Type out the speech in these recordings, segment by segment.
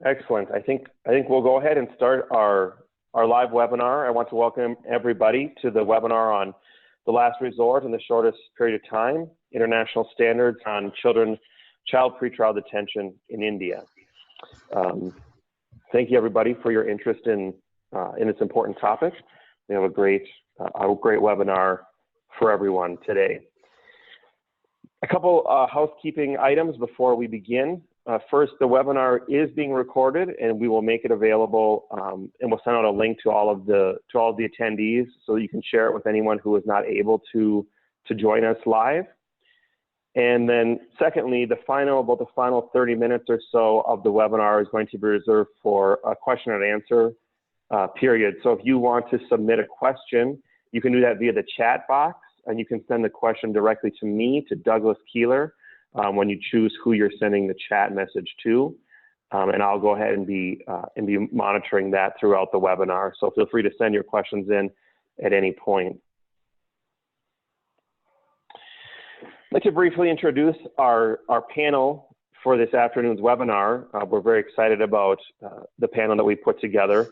Excellent. I think we'll go ahead and start our live webinar. I want to welcome everybody to the webinar on the last resort in the shortest period of time, international standards on child pretrial detention in India. Thank you everybody for your interest in this important topic. We have a great webinar for everyone today. A couple housekeeping items before we begin. First, the webinar is being recorded, and we will make it available, and we'll send out a link to all of the attendees so you can share it with anyone who is not able to join us live. And then, secondly, about the final 30 minutes or so of the webinar is going to be reserved for a question and answer period. So if you want to submit a question, you can do that via the chat box, and you can send the question directly to me, to Douglas Keeler, when you choose who you're sending the chat message to. And I'll go ahead and be monitoring that throughout the webinar. So feel free to send your questions in at any point. I'd like to briefly introduce our panel for this afternoon's webinar. We're very excited about the panel that we put together.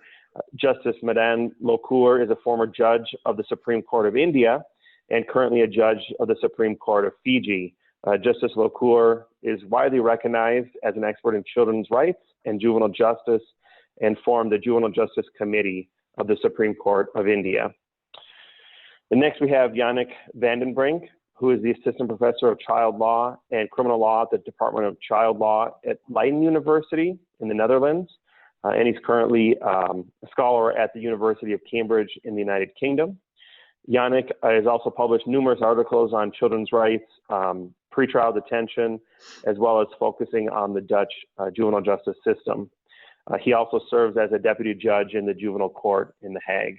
Justice Madan Lokur is a former judge of the Supreme Court of India and currently a judge of the Supreme Court of Fiji. Justice Lokur is widely recognized as an expert in children's rights and juvenile justice, and formed the Juvenile Justice Committee of the Supreme Court of India. And next we have Yannick van Brink, who is the Assistant Professor of Child Law and Criminal Law at the Department of Child Law at Leiden University in the Netherlands. And he's currently a scholar at the University of Cambridge in the United Kingdom. Yannick has also published numerous articles on children's rights, pretrial detention, as well as focusing on the Dutch juvenile justice system. He also serves as a deputy judge in the juvenile court in The Hague.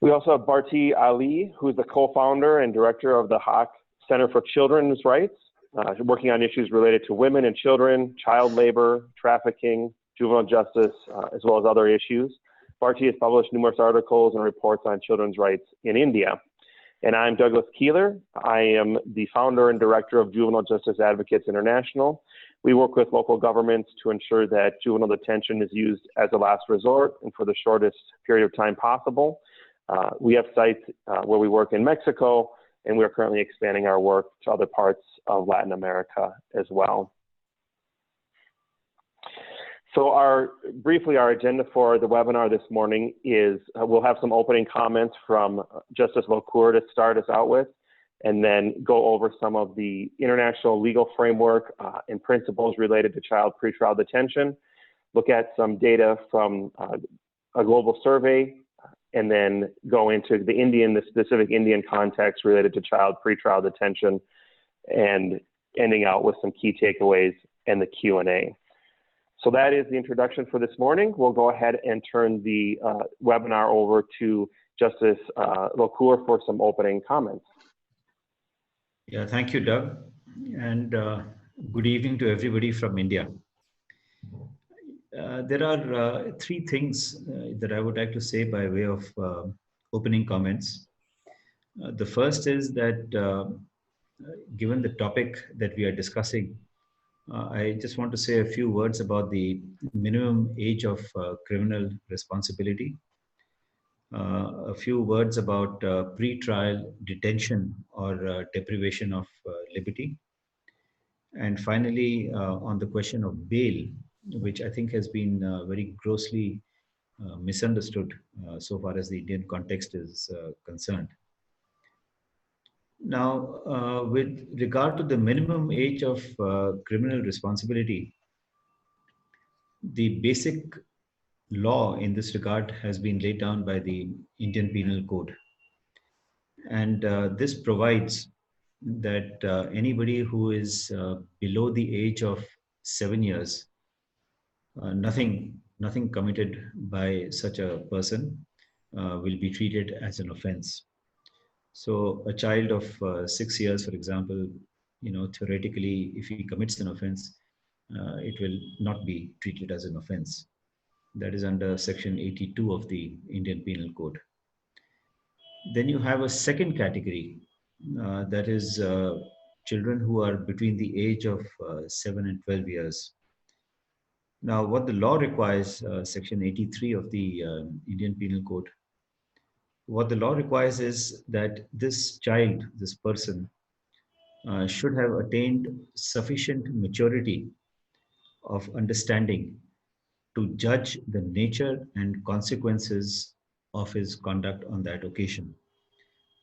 We also have Bharti Ali, who is the co-founder and director of the Hague Center for Children's Rights, working on issues related to women and children, child labor, trafficking, juvenile justice, as well as other issues. Bharti has published numerous articles and reports on children's rights in India. And I'm Douglas Keeler. I am the founder and director of Juvenile Justice Advocates International. We work with local governments to ensure that juvenile detention is used as a last resort and for the shortest period of time possible. We have sites where we work in Mexico, and we're currently expanding our work to other parts of Latin America as well. So briefly, our agenda for the webinar this morning is we'll have some opening comments from Justice Lokur to start us out with, and then go over some of the international legal framework and principles related to child pretrial detention, look at some data from a global survey, and then go into the specific Indian context related to child pretrial detention, and ending out with some key takeaways and the Q&A. So that is the introduction for this morning. We'll go ahead and turn the webinar over to Justice Lokur for some opening comments. Yeah, thank you, Doug. And good evening to everybody from India. There are three things that I would like to say by way of opening comments. The first is that given the topic that we are discussing, I just want to say a few words about the minimum age of criminal responsibility, a few words about pre-trial detention or deprivation of liberty, and finally on the question of bail, which I think has been very grossly misunderstood so far as the Indian context is concerned. Now, with regard to the minimum age of criminal responsibility, the basic law in this regard has been laid down by the Indian Penal Code. And this provides that anybody who is below the age of 7 years, nothing committed by such a person will be treated as an offense. So a child of 6 years, for example, theoretically, if he commits an offense, it will not be treated as an offense. That is under Section 82 of the Indian Penal Code. Then you have a second category, that is children who are between the age of 7 and 12 years. Now, what the law requires, Section 83 of the Indian Penal Code, what the law requires is that this child, this person, should have attained sufficient maturity of understanding to judge the nature and consequences of his conduct on that occasion.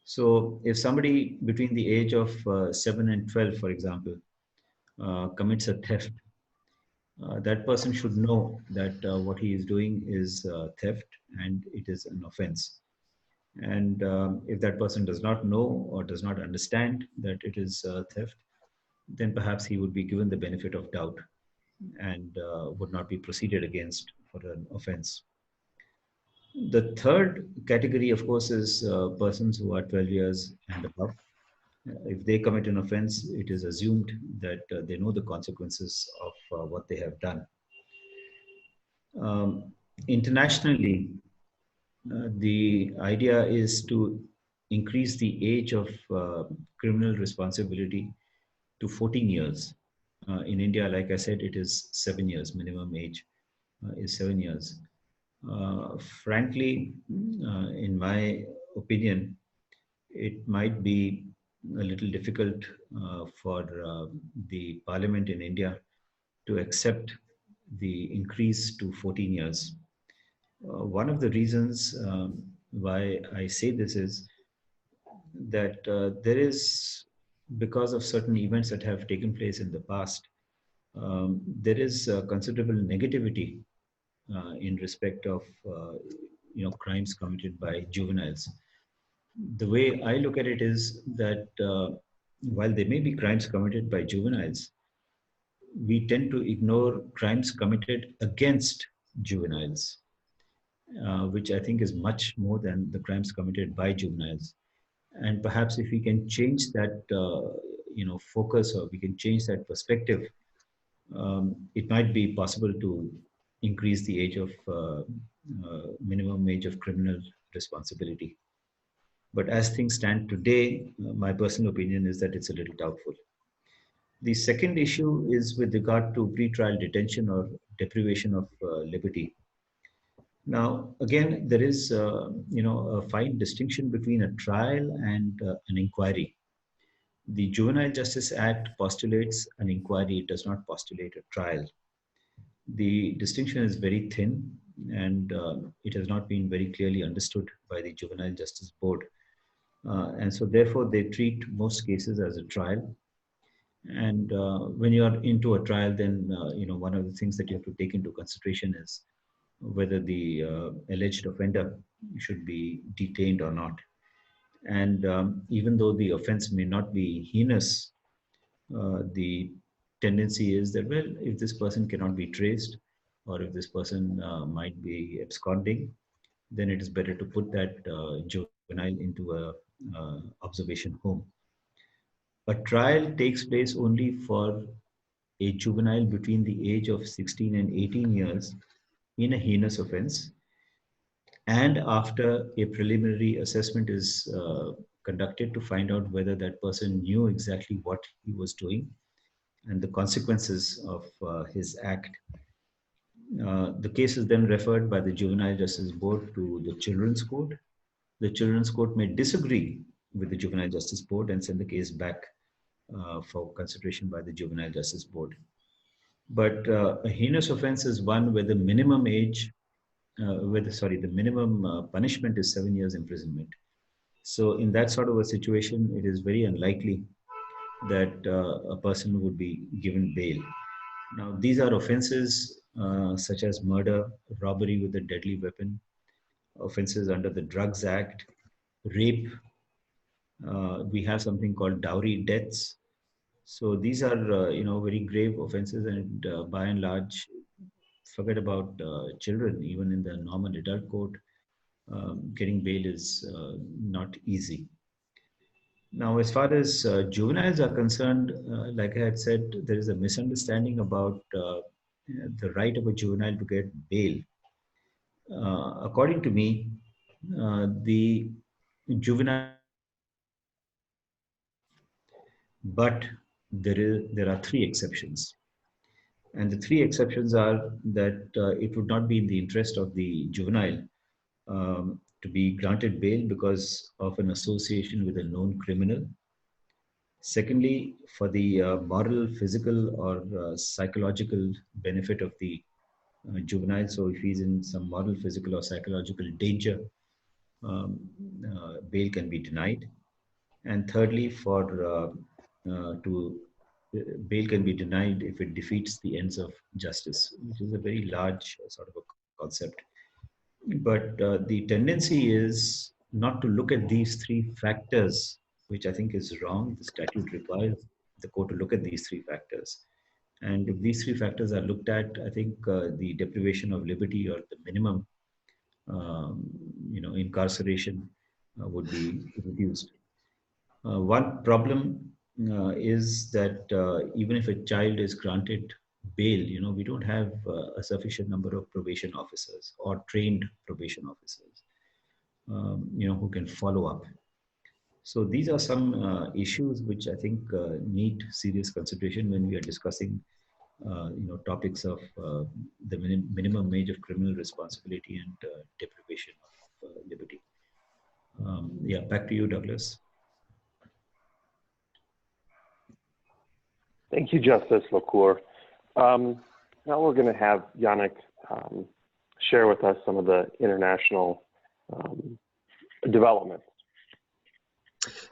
So, if somebody between the age of 7 and 12, for example, commits a theft, that person should know that what he is doing is theft and it is an offense. And if that person does not know or does not understand that it is theft, then perhaps he would be given the benefit of doubt and would not be proceeded against for an offense. The third category, of course, is persons who are 12 years and above. If they commit an offense, it is assumed that they know the consequences of what they have done. Internationally, the idea is to increase the age of criminal responsibility to 14 years. In India, like I said, it is 7 years. Minimum age is 7 years. Frankly, in my opinion, it might be a little difficult for the parliament in India to accept the increase to 14 years. One of the reasons why I say this is that there is, because of certain events that have taken place in the past, there is considerable negativity in respect of crimes committed by juveniles. The way I look at it is that while there may be crimes committed by juveniles, we tend to ignore crimes committed against juveniles, which I think is much more than the crimes committed by juveniles. And perhaps if we can change that, focus, or we can change that perspective, it might be possible to increase the age of minimum age of criminal responsibility. But as things stand today, my personal opinion is that it's a little doubtful. The second issue is with regard to pretrial detention or deprivation of liberty. Now, again, there is, a fine distinction between a trial and an inquiry. The Juvenile Justice Act postulates an inquiry; it does not postulate a trial. The distinction is very thin, and it has not been very clearly understood by the Juvenile Justice Board. And so, therefore, they treat most cases as a trial. And when you are into a trial, then one of the things that you have to take into consideration is whether the alleged offender should be detained or not. And even though the offense may not be heinous, the tendency is that, well, if this person cannot be traced, or if this person might be absconding, then it is better to put that juvenile into a observation home. A trial takes place only for a juvenile between the age of 16 and 18 years in a heinous offense, and after a preliminary assessment is conducted to find out whether that person knew exactly what he was doing and the consequences of his act. The case is then referred by the Juvenile Justice Board to the Children's Court. The Children's Court may disagree with the Juvenile Justice Board and send the case back for consideration by the Juvenile Justice Board. But a heinous offense is one where the minimum age, the minimum punishment is 7 years imprisonment. So in that sort of a situation, it is very unlikely that a person would be given bail. Now, these are offenses such as murder, robbery with a deadly weapon, offenses under the Drugs Act, rape. We have something called dowry deaths. So these are, very grave offenses, and by and large, forget about children. Even in the normal adult court, getting bail is not easy. Now, as far as juveniles are concerned, like I had said, there is a misunderstanding about the right of a juvenile to get bail. According to me, the juvenile, but there are three exceptions. And the three exceptions are that it would not be in the interest of the juvenile to be granted bail because of an association with a known criminal. Secondly, for the moral, physical, or psychological benefit of the juvenile. So if he's in some moral, physical, or psychological danger, bail can be denied. And thirdly, bail can be denied if it defeats the ends of justice, which is a very large sort of a concept. But the tendency is not to look at these three factors, which I think is wrong. The statute requires the court to look at these three factors. And if these three factors are looked at, I think the deprivation of liberty or the minimum, incarceration would be reduced. One problem is that even if a child is granted bail, we don't have a sufficient number of probation officers or trained probation officers, who can follow up. So these are some issues which I think need serious consideration when we are discussing, topics of the minimum age of criminal responsibility and deprivation of liberty. Yeah, back to you, Douglas. Thank you, Justice Lokur. Now we're going to have Yannick share with us some of the international developments.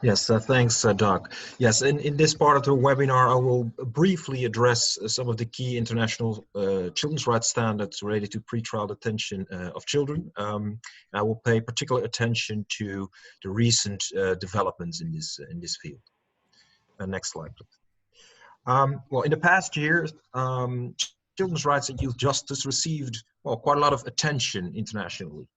Yes, thanks, Doug. Yes, in this part of the webinar, I will briefly address some of the key international children's rights standards related to pretrial detention of children. I will pay particular attention to the recent developments in this field. Next slide, please. Well, in the past year, children's rights and youth justice received quite a lot of attention internationally.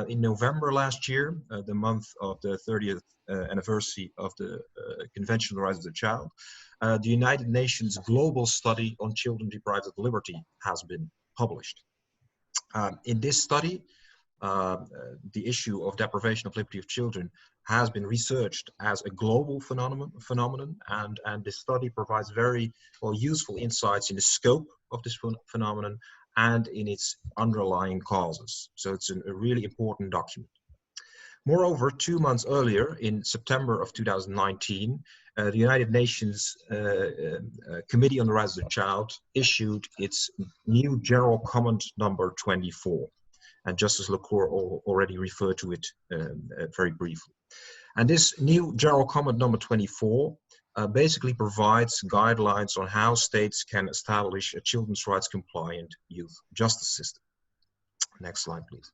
In November last year, the month of the 30th anniversary of the Convention on the Rights of the Child, the United Nations Global Study on Children Deprived of Liberty has been published. In this study, the issue of deprivation of liberty of children has been researched as a global phenomenon, and this study provides very useful insights in the scope of this phenomenon and in its underlying causes. So it's a really important document. Moreover, 2 months earlier, in September of 2019, the United Nations Committee on the Rights of the Child issued its new General Comment number 24. And Justice Lokur already referred to it very briefly. And this new General Comment number 24 basically provides guidelines on how states can establish a children's rights compliant youth justice system. Next slide, please.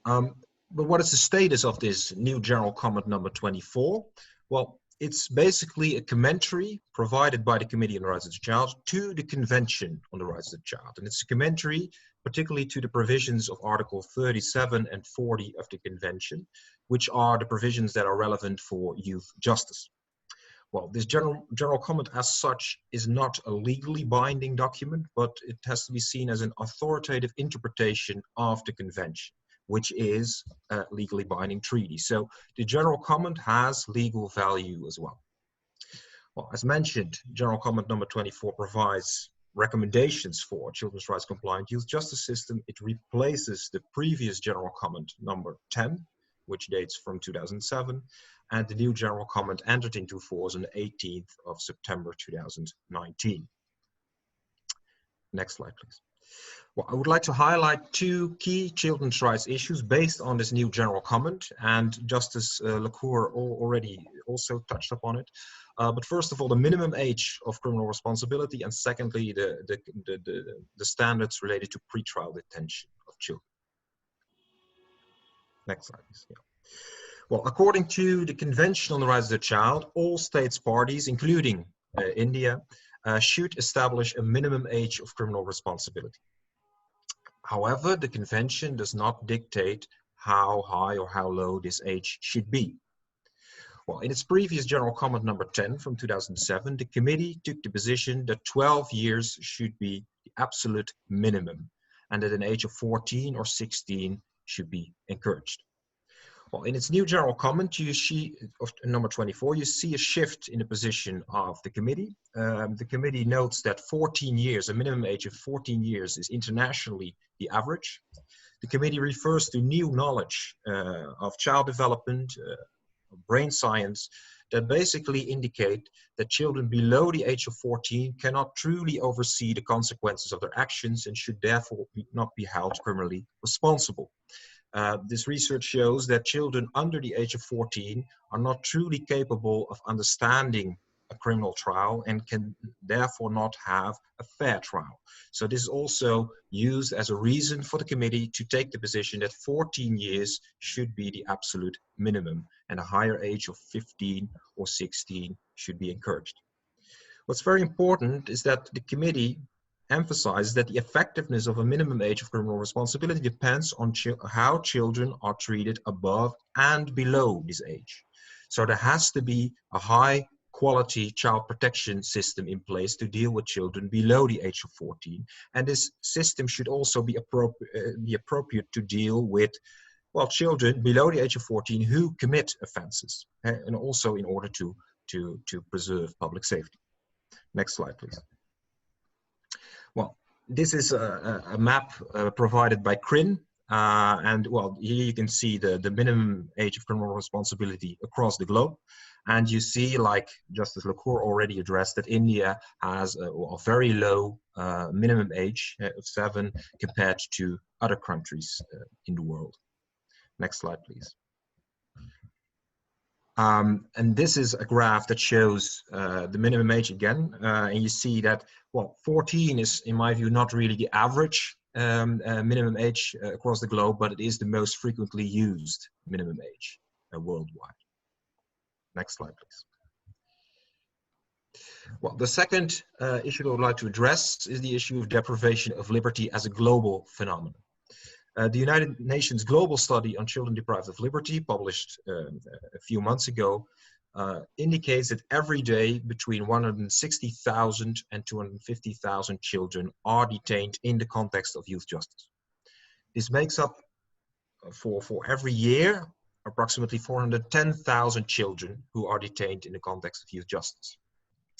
But what is the status of this new General Comment number 24? Well, it's basically a commentary provided by the Committee on the Rights of the Child to the Convention on the Rights of the Child. And it's a commentary particularly to the provisions of Article 37 and 40 of the Convention, which are the provisions that are relevant for youth justice. Well, this general comment as such is not a legally binding document, but it has to be seen as an authoritative interpretation of the Convention, which is a legally binding treaty. So the general comment has legal value as well. Well, as mentioned, General Comment number 24 provides recommendations for children's rights compliant youth justice system. It replaces the previous General Comment number 10, which dates from 2007, and the new General Comment entered into force on the 18th of September 2019. Next slide, please. Well, I would like to highlight two key children's rights issues based on this new General Comment, and Justice Lokur already also touched upon it. But first of all, the minimum age of criminal responsibility, and secondly, the standards related to pretrial detention of children. Next slide, please. Yeah. Well, according to the Convention on the Rights of the Child, all states parties, including India, should establish a minimum age of criminal responsibility. However, the Convention does not dictate how high or how low this age should be. Well, in its previous General Comment number 10 from 2007, the committee took the position that 12 years should be the absolute minimum, and that an age of 14 or 16 should be encouraged. Well, in its new general comment, you see, of number 24, you see a shift in the position of the committee. The committee notes that 14 years, a minimum age of 14 years, is internationally the average. The committee refers to new knowledge of child development, brain science, that basically indicate that children below the age of 14 cannot truly oversee the consequences of their actions and should therefore not be held criminally responsible. This research shows that children under the age of 14 are not truly capable of understanding a criminal trial and can therefore not have a fair trial. So this is also used as a reason for the committee to take the position that 14 years should be the absolute minimum and a higher age of 15 or 16 should be encouraged. What's very important is that the committee emphasizes that the effectiveness of a minimum age of criminal responsibility depends on how children are treated above and below this age. So there has to be a high quality child protection system in place to deal with children below the age of 14. And this system should also be appropriate to deal with, well, children below the age of 14 who commit offenses, and also in order to preserve public safety. Next slide, please. Well, this is a map provided by CRIN, and well, here you can see the minimum age of criminal responsibility across the globe. And you see, like Justice Lokur already addressed, that India has a very low minimum age of 7 compared to other countries in the world. Next slide, please. And this is a graph that shows the minimum age again, and you see that, well, 14 is, in my view, not really the average minimum age across the globe, but it is the most frequently used minimum age worldwide. Next slide, please. Well, the second issue I would like to address is the issue of deprivation of liberty as a global phenomenon. The United Nations Global Study on Children Deprived of Liberty, published a few months ago, indicates that every day between 160,000 and 250,000 children are detained in the context of youth justice. This makes up for every year approximately 410,000 children who are detained in the context of youth justice.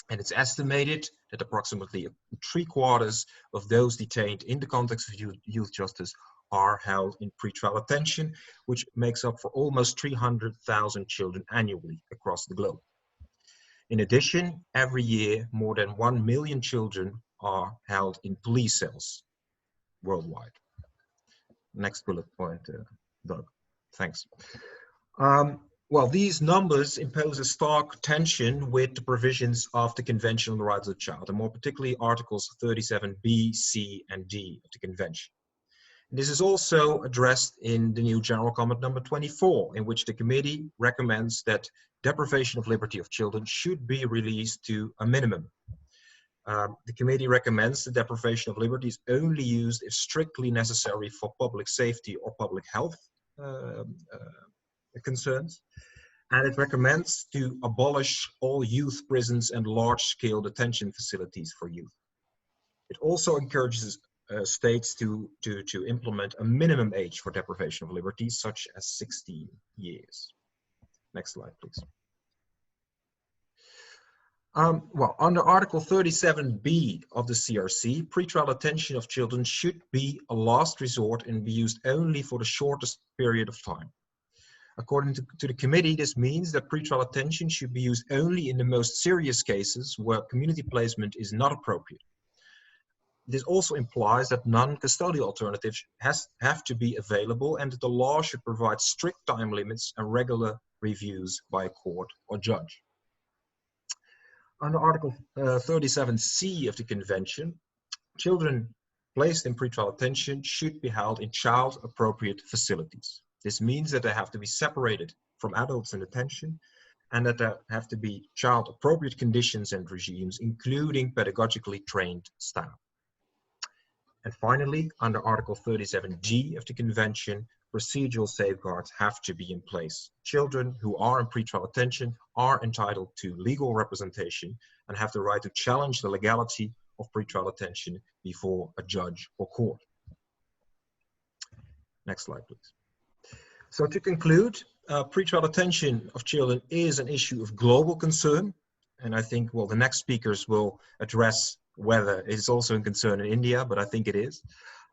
And it's estimated that approximately 3/4 of those detained in the context of youth justice are held in pretrial detention, which makes up for almost 300,000 children annually across the globe. In addition, every year, more than 1 million children are held in police cells worldwide. Next bullet point, Doug. Thanks. Well, these numbers impose a stark tension with the provisions of the Convention on the Rights of the Child, and more particularly Articles 37B, C, and D of the Convention. This is also addressed in the new General Comment number 24, in which the committee recommends that deprivation of liberty of children should be released to a minimum. The committee recommends that deprivation of liberty is only used if strictly necessary for public safety or public health concerns, and it recommends to abolish all youth prisons and large-scale detention facilities for youth. It also encourages states to implement a minimum age for deprivation of liberty, such as 16 years. Next slide, please. Well, under Article 37B of the CRC, pretrial detention of children should be a last resort and be used only for the shortest period of time. According to the committee, this means that pretrial detention should be used only in the most serious cases where community placement is not appropriate. This also implies that non-custodial alternatives have to be available and that the law should provide strict time limits and regular reviews by a court or judge. Under Article 37C of the Convention, children placed in pretrial detention should be held in child-appropriate facilities. This means that they have to be separated from adults in detention and that there have to be child-appropriate conditions and regimes, including pedagogically trained staff. And finally, under Article 37G of the Convention, procedural safeguards have to be in place. Children who are in pretrial detention are entitled to legal representation and have the right to challenge the legality of pretrial detention before a judge or court. Next slide, please. So to conclude, pretrial detention of children is an issue of global concern. And I think, well, the next speakers will address whether it's also a concern in India, but I think it is.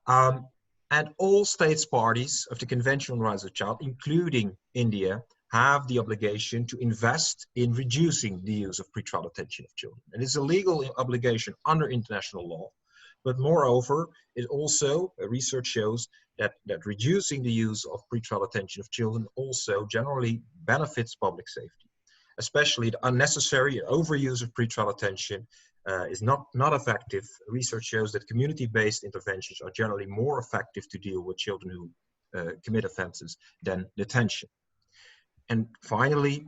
And all states parties of the Convention on the Rights of the Child, including India, have the obligation to invest in reducing the use of pretrial detention of children. And it's a legal obligation under international law. But moreover, it also, research shows that reducing the use of pretrial detention of children also generally benefits public safety. Especially the unnecessary overuse of pretrial detention is not effective. Research shows that community-based interventions are generally more effective to deal with children who commit offenses than detention. And finally,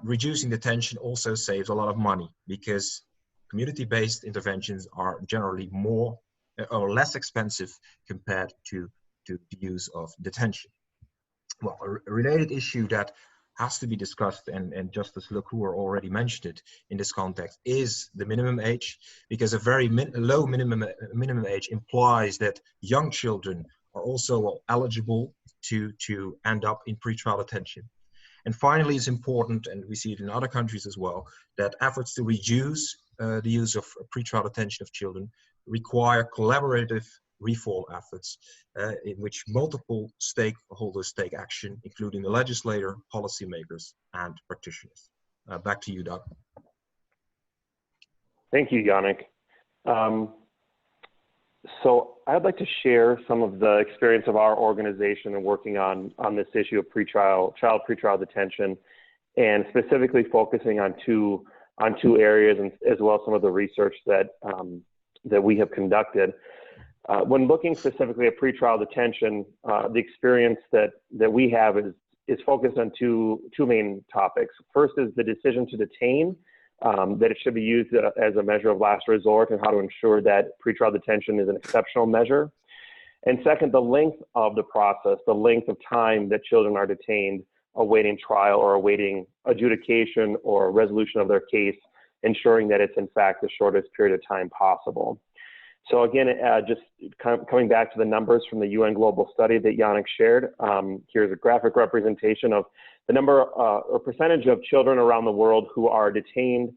reducing detention also saves a lot of money because community-based interventions are generally more or less expensive compared to the use of detention. Well, a related issue that has to be discussed, and Justice Lokur already mentioned it in this context, is the minimum age, because a very low minimum age implies that young children are also eligible to end up in pretrial detention. And finally, it's important, and we see it in other countries as well, that efforts to reduce the use of pretrial detention of children require collaborative reform efforts in which multiple stakeholders take action, including the legislator, policymakers, and practitioners. Back to you, Doug. Thank you, Yannick. So I'd like to share some of the experience of our organization in working on this issue of child pretrial detention, and specifically focusing on two areas, and as well as some of the research that we have conducted. When looking specifically at pretrial detention, the experience that we have is focused on two main topics. First is the decision to detain, that it should be used as a measure of last resort, and how to ensure that pretrial detention is an exceptional measure. And second, the length of the process, the length of time that children are detained awaiting trial or awaiting adjudication or resolution of their case, ensuring that it's in fact the shortest period of time possible. So again, just coming back to the numbers from the UN Global Study that Yannick shared, here's a graphic representation of the number or percentage of children around the world who are detained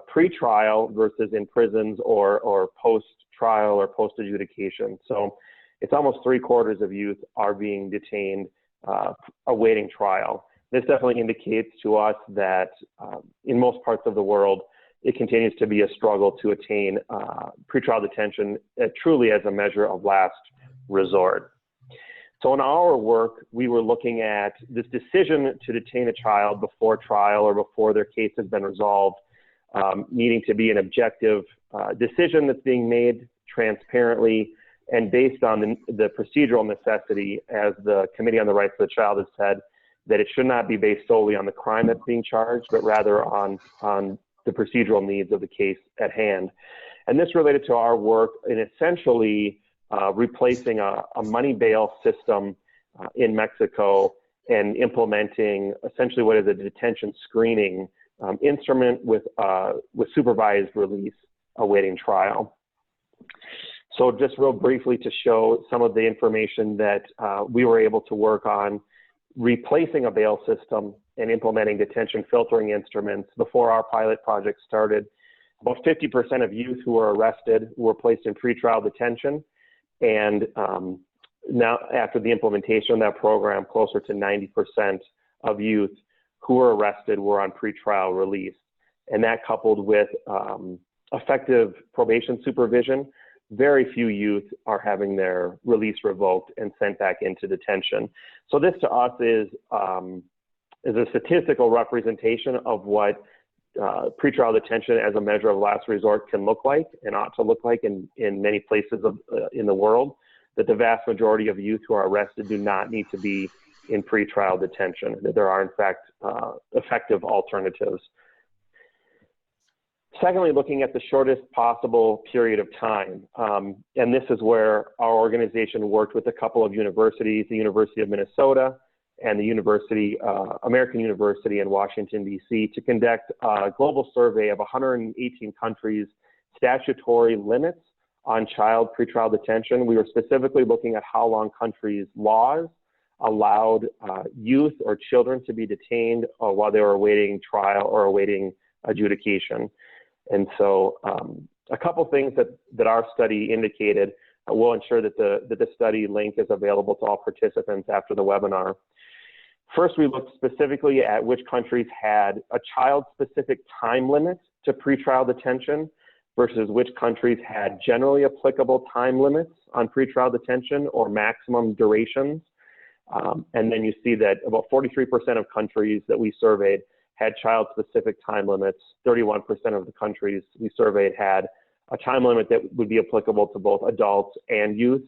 pre-trial versus in prisons or post-trial or post-adjudication. So it's almost 3/4 of youth are being detained awaiting trial. This definitely indicates to us that in most parts of the world, it continues to be a struggle to attain pretrial detention truly as a measure of last resort. So in our work, we were looking at this decision to detain a child before trial or before their case has been resolved, needing to be an objective decision that's being made transparently and based on the procedural necessity, as the Committee on the Rights of the Child has said, that it should not be based solely on the crime that's being charged, but rather on the procedural needs of the case at hand. And this related to our work in essentially replacing a money bail system in Mexico and implementing essentially what is a detention screening instrument with supervised release awaiting trial. So just real briefly to show some of the information that we were able to work on, replacing a bail system and implementing detention filtering instruments. Before our pilot project started, about 50% of youth who were arrested were placed in pretrial detention. And now after the implementation of that program, closer to 90% of youth who were arrested were on pretrial release. And that coupled with effective probation supervision, very few youth are having their release revoked and sent back into detention. So this to us is a statistical representation of what pretrial detention as a measure of last resort can look like and ought to look like in many places in the world, that the vast majority of youth who are arrested do not need to be in pretrial detention, that there are in fact effective alternatives. Secondly, looking at the shortest possible period of time. And this is where our organization worked with a couple of universities, the University of Minnesota and the American University in Washington, D.C., to conduct a global survey of 118 countries' statutory limits on child pretrial detention. We were specifically looking at how long countries' laws allowed youth or children to be detained while they were awaiting trial or awaiting adjudication. And so a couple things that our study indicated will ensure that the study link is available to all participants after the webinar. First, we looked specifically at which countries had a child-specific time limit to pretrial detention versus which countries had generally applicable time limits on pretrial detention or maximum durations. And then you see that about 43% of countries that we surveyed had child-specific time limits. 31% of the countries we surveyed had a time limit that would be applicable to both adults and youth.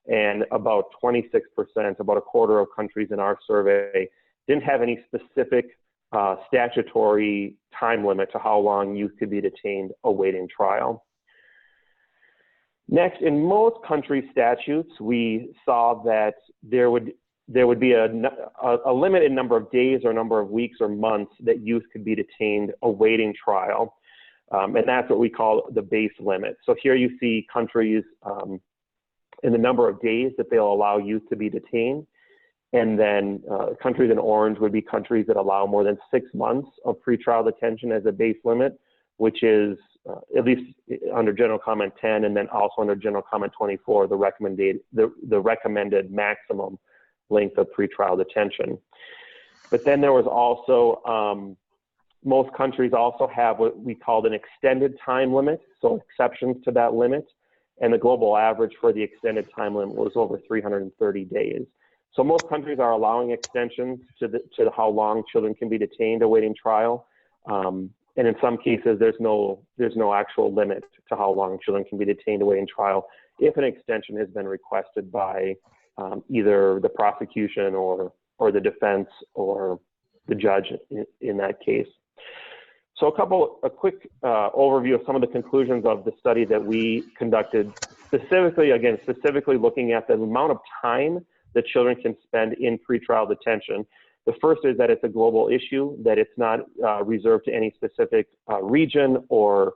And about 26%, about a quarter of countries in our survey, didn't have any specific statutory time limit to how long youth could be detained awaiting trial. Next, in most country statutes, we saw that there would be a limited number of days or number of weeks or months that youth could be detained awaiting trial. And that's what we call the base limit. So here you see countries in the number of days that they'll allow youth to be detained. And then countries in orange would be countries that allow more than 6 months of pretrial detention as a base limit, which is at least under General Comment 10 and then also under General Comment 24, the recommended maximum length of pretrial detention. But then there was also, most countries also have what we called an extended time limit, so exceptions to that limit. And the global average for the extended time limit was over 330 days. So most countries are allowing extensions to how long children can be detained awaiting trial. And in some cases, there's no actual limit to how long children can be detained awaiting trial if an extension has been requested by either the prosecution or the defense or the judge in that case. So a quick overview of some of the conclusions of the study that we conducted, specifically looking at the amount of time that children can spend in pretrial detention. The first is that it's a global issue, that it's not reserved to any specific region or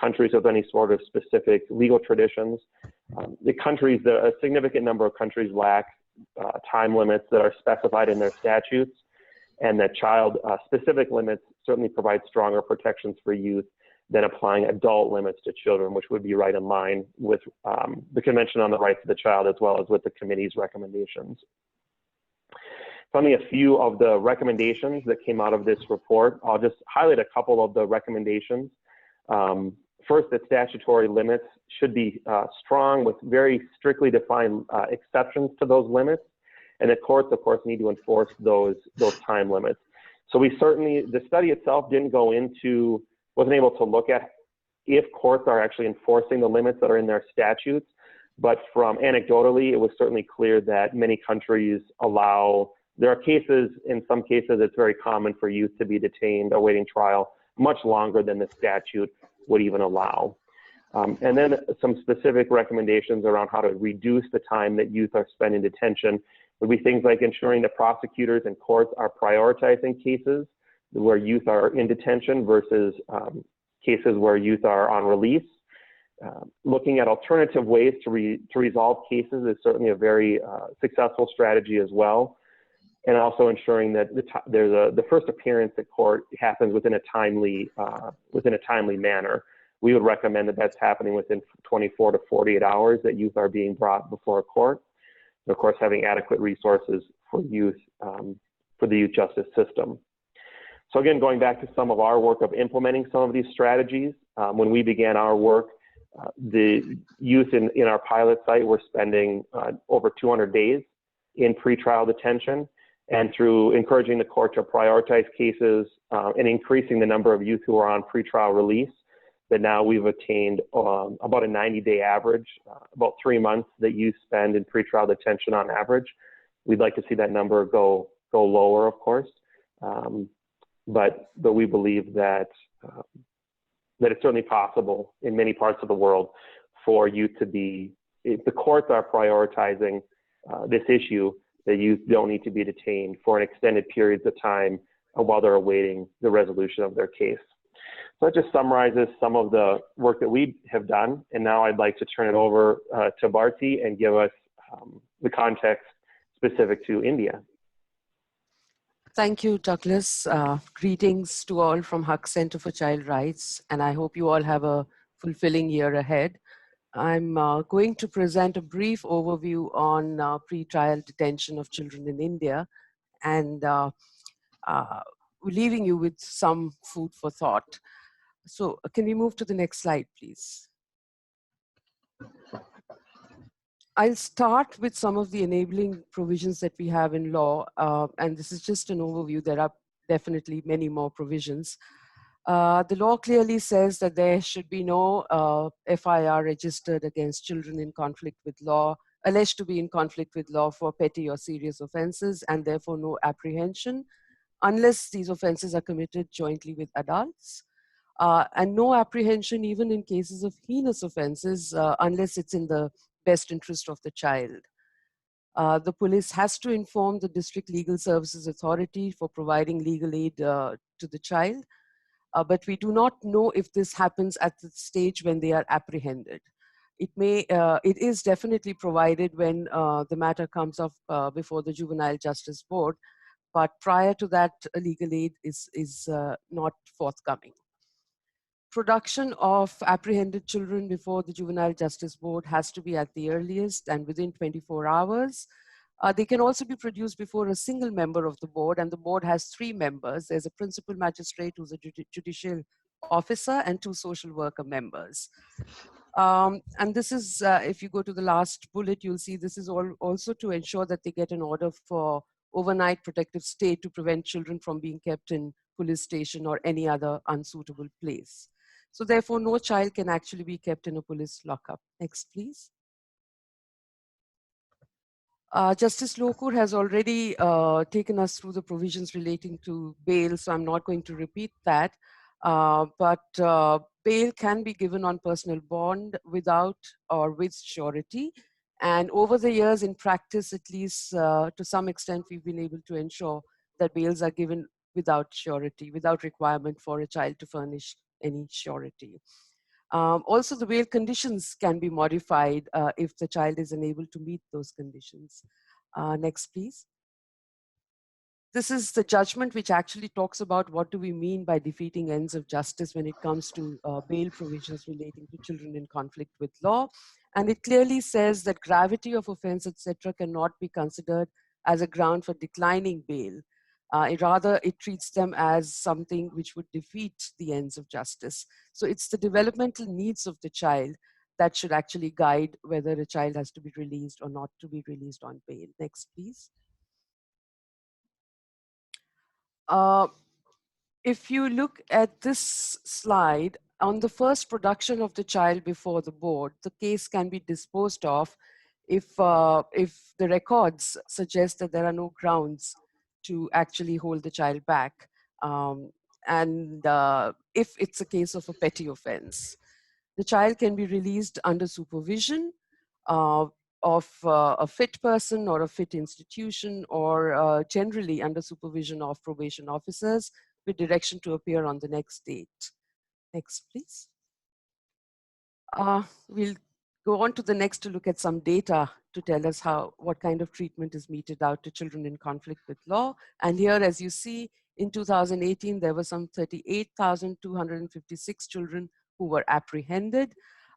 countries with any sort of specific legal traditions. A significant number of countries lack time limits that are specified in their statutes, and that child-specific limits certainly provide stronger protections for youth than applying adult limits to children, which would be right in line with the Convention on the Rights of the Child as well as with the committee's recommendations. Only a few of the recommendations that came out of this report. I'll just highlight a couple of the recommendations. First, that statutory limits should be strong with very strictly defined exceptions to those limits, and the courts, of course, need to enforce those time limits. So the study itself wasn't able to look at if courts are actually enforcing the limits that are in their statutes, but from anecdotally, it was certainly clear that many countries there are cases, in some cases, it's very common for youth to be detained awaiting trial much longer than the statute would even allow. And then some specific recommendations around how to reduce the time that youth are spent in detention would be things like ensuring that prosecutors and courts are prioritizing cases where youth are in detention versus cases where youth are on release. Looking at alternative ways to resolve cases is certainly a very successful strategy as well. And also ensuring that the first appearance at court happens within a timely manner. We would recommend that that's happening within 24 to 48 hours that youth are being brought before a court. And of course, having adequate resources for youth, for the youth justice system. So again, going back to some of our work of implementing some of these strategies, when we began our work, the youth in our pilot site were spending over 200 days in pretrial detention. And through encouraging the court to prioritize cases and increasing the number of youth who are on pretrial release, that now we've attained about a 90-day average, about 3 months that youth spend in pretrial detention on average. We'd like to see that number go lower, of course, but we believe that it's certainly possible in many parts of the world for youth to be, if the courts are prioritizing this issue, that youth don't need to be detained for an extended periods of time while they're awaiting the resolution of their case. So that just summarizes some of the work that we have done. And now I'd like to turn it over to Barty and give us the context specific to India. Thank you, Douglas. Greetings to all from Huck Center for Child Rights, and I hope you all have a fulfilling year ahead. I'm going to present a brief overview on pretrial detention of children in India, and leaving you with some food for thought. So can we move to the next slide, please? I'll start with some of the enabling provisions that we have in law, and this is just an overview. There are definitely many more provisions. The law clearly says that there should be no FIR registered against children in conflict with law, alleged to be in conflict with law for petty or serious offenses, and therefore no apprehension, unless these offenses are committed jointly with adults. And no apprehension even in cases of heinous offenses, unless it's in the best interest of the child. The police has to inform the District Legal Services Authority for providing legal aid to the child, but we do not know if this happens at the stage when they are apprehended. It is definitely provided when the matter comes up before the Juvenile Justice Board, but prior to that, legal aid is not forthcoming. Production of apprehended children before the Juvenile Justice Board has to be at the earliest and within 24 hours. They can also be produced before a single member of the board, and the board has 3 members. There's a principal magistrate who's a judicial officer and 2 social worker members. And this is, if you go to the last bullet, you'll see this is also to ensure that they get an order for overnight protective stay to prevent children from being kept in police station or any other unsuitable place. So therefore, no child can actually be kept in a police lockup. Next, please. Justice Lokur has already taken us through the provisions relating to bail, so I'm not going to repeat that. But bail can be given on personal bond without or with surety. And over the years, in practice, at least to some extent, we've been able to ensure that bails are given without surety, without requirement for a child to furnish any surety. Also, the bail conditions can be modified if the child is unable to meet those conditions. Next, please. This is the judgment which actually talks about what do we mean by defeating ends of justice when it comes to bail provisions relating to children in conflict with law. And it clearly says that gravity of offense, etc., cannot be considered as a ground for declining bail. Rather, it treats them as something which would defeat the ends of justice. So it's the developmental needs of the child that should actually guide whether a child has to be released or not to be released on bail. Next, please. If you look at this slide, on the first production of the child before the board, the case can be disposed of if the records suggest that there are no grounds to actually hold the child back, and if it's a case of a petty offense. The child can be released under supervision of a fit person or a fit institution, or generally under supervision of probation officers with direction to appear on the next date. Next, please. We'll go on to the next to look at some data to tell us what kind of treatment is meted out to children in conflict with law. And here, as you see, in 2018, there were some 38,256 children who were apprehended.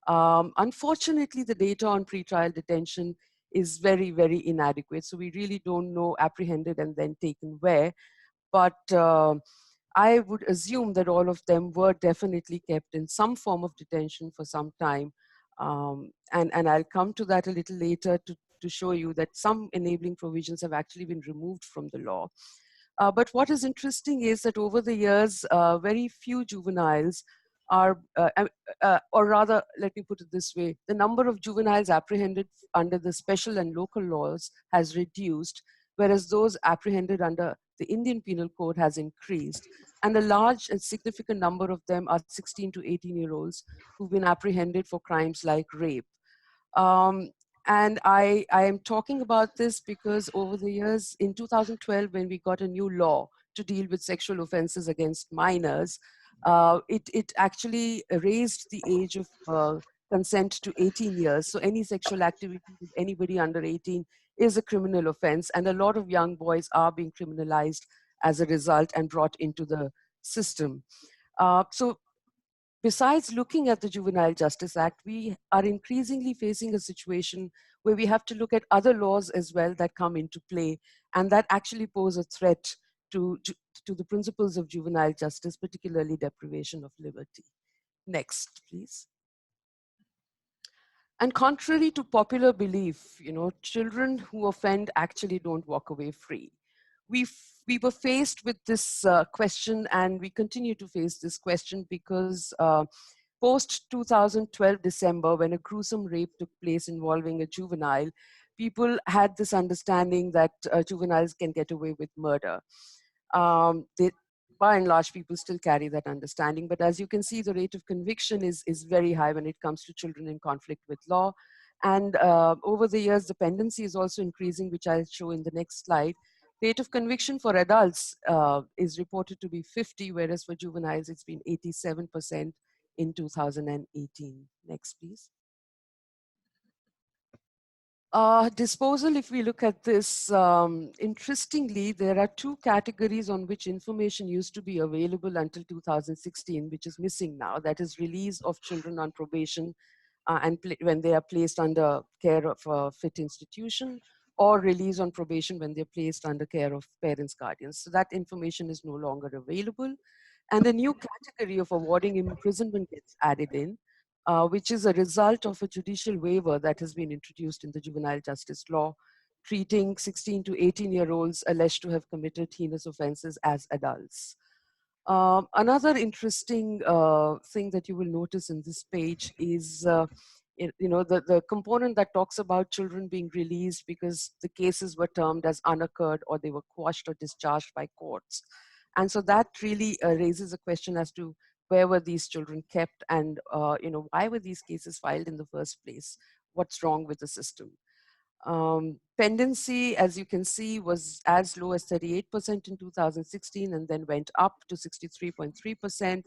Unfortunately, the data on pretrial detention is very, very inadequate. So we really don't know apprehended and then taken where. But I would assume that all of them were definitely kept in some form of detention for some time. And I'll come to that a little later to show you that some enabling provisions have actually been removed from the law. But what is interesting is that over the years, very few juveniles are, or rather, let me put it this way, the number of juveniles apprehended under the special and local laws has reduced, whereas those apprehended under the Indian Penal Code has increased. And a large and significant number of them are 16 to 18-year-olds who've been apprehended for crimes like rape. And I am talking about this because over the years, in 2012, when we got a new law to deal with sexual offenses against minors, it actually raised the age of consent to 18 years. So any sexual activity with anybody under 18 is a criminal offense, and a lot of young boys are being criminalized as a result and brought into the system. So besides looking at the Juvenile Justice Act, we are increasingly facing a situation where we have to look at other laws as well that come into play and that actually pose a threat to the principles of juvenile justice, particularly deprivation of liberty. Next, please. And contrary to popular belief, children who offend actually don't walk away free. We were faced with this question, and we continue to face this question because post 2012 December, when a gruesome rape took place involving a juvenile, people had this understanding that juveniles can get away with murder. By and large, people still carry that understanding. But as you can see, the rate of conviction is very high when it comes to children in conflict with law. And over the years, the pendency is also increasing, which I'll show in the next slide. Rate of conviction for adults is reported to be 50, whereas for juveniles, it's been 87% in 2018. Next, please. Disposal, if we look at this, interestingly, there are two categories on which information used to be available until 2016, which is missing now. That is release of children on probation and when they are placed under care of a fit institution, or release on probation when they're placed under care of parents, guardians. So that information is no longer available. And a new category of awarding imprisonment gets added in, which is a result of a judicial waiver that has been introduced in the juvenile justice law, treating 16 to 18-year-olds alleged to have committed heinous offenses as adults. Another interesting thing that you will notice in this page is the component that talks about children being released because the cases were termed as unoccurred or they were quashed or discharged by courts. And so that really raises a question as to where were these children kept, and why were these cases filed in the first place? What's wrong with the system? Pendency, as you can see, was as low as 38% in 2016 and then went up to 63.3%.